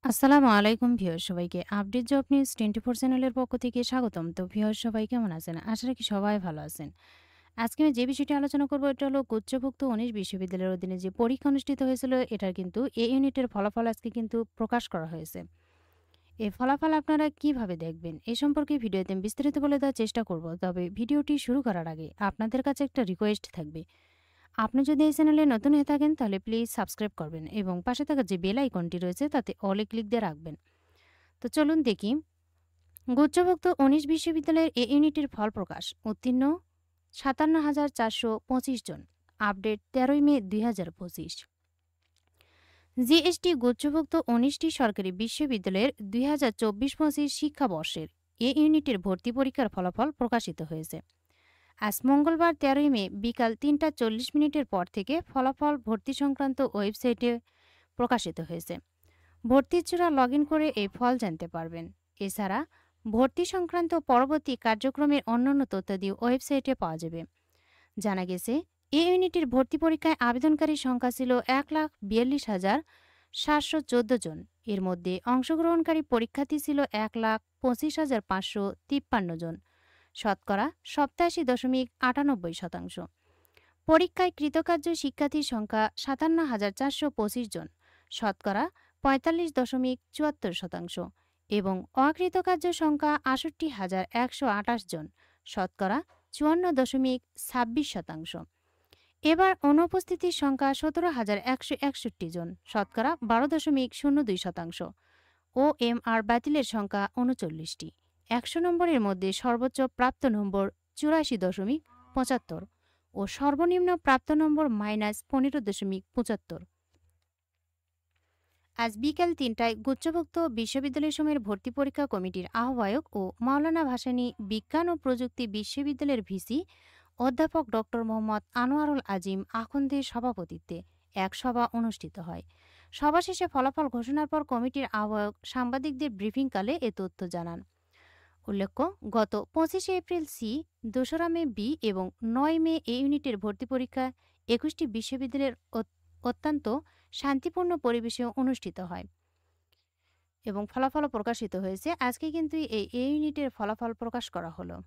আসসালামু আলাইকুম ভিউয়ার্স সবাইকে আপডেট জব নিউজ 24 চ্যানেলের পক্ষ থেকে স্বাগতম। তো ভিউয়ার্স সবাই কেমন আছেন? আশা রাখি সবাই ভালো আছেন। আজকে আমি যে বিষয়টি আলোচনা করব এটা হলো গুচ্ছভুক্ত ১৯ বিশ্ববিদ্যালয়ের অধীনে যে পরীক্ষা অনুষ্ঠিত হয়েছিল এটার কিন্তু এ ইউনিটের ফলাফল আজকে কিন্তু প্রকাশ করা হয়েছে। এই ফলাফল আপনারা কিভাবে দেখবেন এ সম্পর্কে ভিডিওতে আমি বিস্তারিত বলে দেওয়ার চেষ্টা করব। তবে ভিডিওটি শুরু করার আগে আপনাদের কাছে একটা রিকোয়েস্ট থাকবে। আপনি যদি এই চ্যানেলে নতুন হয়ে থাকেন তাহলে প্লিজ সাবস্ক্রাইব করবেন এবং পাশে থাকা যে বেল আইকনটি রয়েছে তাতে অলে ক্লিক দিয়ে রাখবেন। তো চলুন দেখি গুচ্ছভুক্ত ১৯ বিশ্ববিদ্যালয়ের এ ইউনিটের ফল প্রকাশ। উত্তীর্ণ ৫৭,৪২৫ জন। আপডেট ১৩ মে ২০২৫। জিএসটি গুচ্ছভুক্ত ১৯টি সরকারি বিশ্ববিদ্যালয়ের ২০২৪-২৫ শিক্ষাবর্ষের এ ইউনিটের ভর্তি পরীক্ষার ফলাফল প্রকাশিত হয়েছে। আজ মঙ্গলবার ১৩ মে বিকাল ৩টা ৪০ মিনিটের পর থেকে ফলাফল ভর্তি সংক্রান্ত ওয়েবসাইটে প্রকাশিত হয়েছে। ভর্তিচ্ছুরা লগ ইন করে এই ফল জানতে পারবেন। এছাড়া ভর্তি সংক্রান্ত পরবর্তী কার্যক্রমের অন্যান্য তথ্যাদি ওয়েবসাইটে পাওয়া যাবে। জানা গেছে এ ইউনিটের ভর্তি পরীক্ষায় আবেদনকারীর সংখ্যা ছিল ১,৪২,৭১৪ জন। এর মধ্যে অংশগ্রহণকারী পরীক্ষার্থী ছিল ১,২৫,৫৫৩ জন, শতকরা ৮৭.৯৮%। পরীক্ষায় কৃতকার্য শিক্ষার্থীর সংখ্যা ৫৭,৪২৫ জন, শতকরা ৪৫.৭৪% এবং অকৃতকার্য সংখ্যা ৬৮,১২৮ জন, শতকরা ৫৪.২৬%। এবার অনুপস্থিতির সংখ্যা ১৭,১৬১ জন, শতকরা ১২.০২%। ও এম আর বাতিলের সংখ্যা ৩৯টি। ১০০ নম্বরের মধ্যে সর্বোচ্চ প্রাপ্ত নম্বর ৮৪.৭৫ ও সর্বনিম্ন প্রাপ্ত নম্বর -১৫.৭৫। আজ বিকেল ৩টায় গুচ্ছভুক্ত বিশ্ববিদ্যালয়সমূহের ভর্তি পরীক্ষা কমিটির আহ্বায়ক ও মাওলানা ভাসানী বিজ্ঞান ও প্রযুক্তি বিশ্ববিদ্যালয়ের ভিসি অধ্যাপক ড মোহাম্মদ আনোয়ারুল আজিম আখন্দের সভাপতিত্বে এক সভা অনুষ্ঠিত হয়। সভা শেষে ফলাফল ঘোষণার পর কমিটির আহ্বায়ক সাংবাদিকদের ব্রিফিংকালে এ তথ্য জানান। উল্লেখ্য, গত ২৫ এপ্রিল সি, ২রা মে বি এবং ৯ মে এ ইউনিটের ভর্তি পরীক্ষা ২১টি বিশ্ববিদ্যালয়ের অত্যন্ত শান্তিপূর্ণ পরিবেশে অনুষ্ঠিত হয় এবং ফলাফল প্রকাশিত হয়েছে। আজকে কিন্তু এই এ ইউনিটের ফলাফল প্রকাশ করা হলো।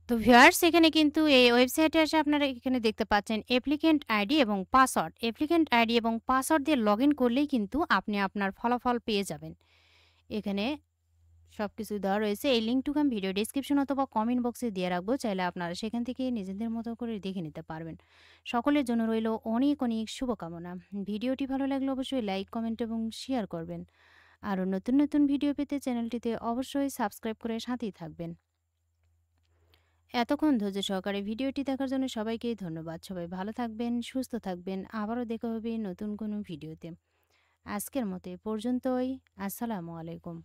তো ভিউয়ার্স এখানে কিন্তু এই ওয়েবসাইটে এসে আপনারা এখানে দেখতে পাচ্ছেন অ্যাপ্লিক্যান্ট আইডি এবং পাসওয়ার্ড। অ্যাপ্লিক্যান্ট আইডি এবং পাসওয়ার্ড দিয়ে লগ ইন করলেই কিন্তু আপনি আপনার ফলাফল পেয়ে যাবেন। এখানে সবকিছু দেওয়া রয়েছে। এই লিঙ্কটুকু আমি ভিডিও ডেসক্রিপশন অথবা কমেন্ট বক্সে দিয়ে রাখবো। চাইলে আপনারা সেখান থেকে নিজেদের মতো করে দেখে নিতে পারবেন। সকলের জন্য রইল অনেক অনেক শুভকামনা। ভিডিওটি ভালো লাগলে অবশ্যই লাইক, কমেন্ট এবং শেয়ার করবেন। আরও নতুন নতুন ভিডিও পেতে চ্যানেলটিতে অবশ্যই সাবস্ক্রাইব করে সাথেই থাকবেন। এতক্ষণ ধৈর্য সহকারে ভিডিওটি দেখার জন্য সবাইকে ধন্যবাদ। সবাই ভালো থাকবেন, সুস্থ থাকবেন। আবারও দেখা হবে নতুন কোনো ভিডিওতে। আজকের মতো এ পর্যন্তই। আসসালামু আলাইকুম।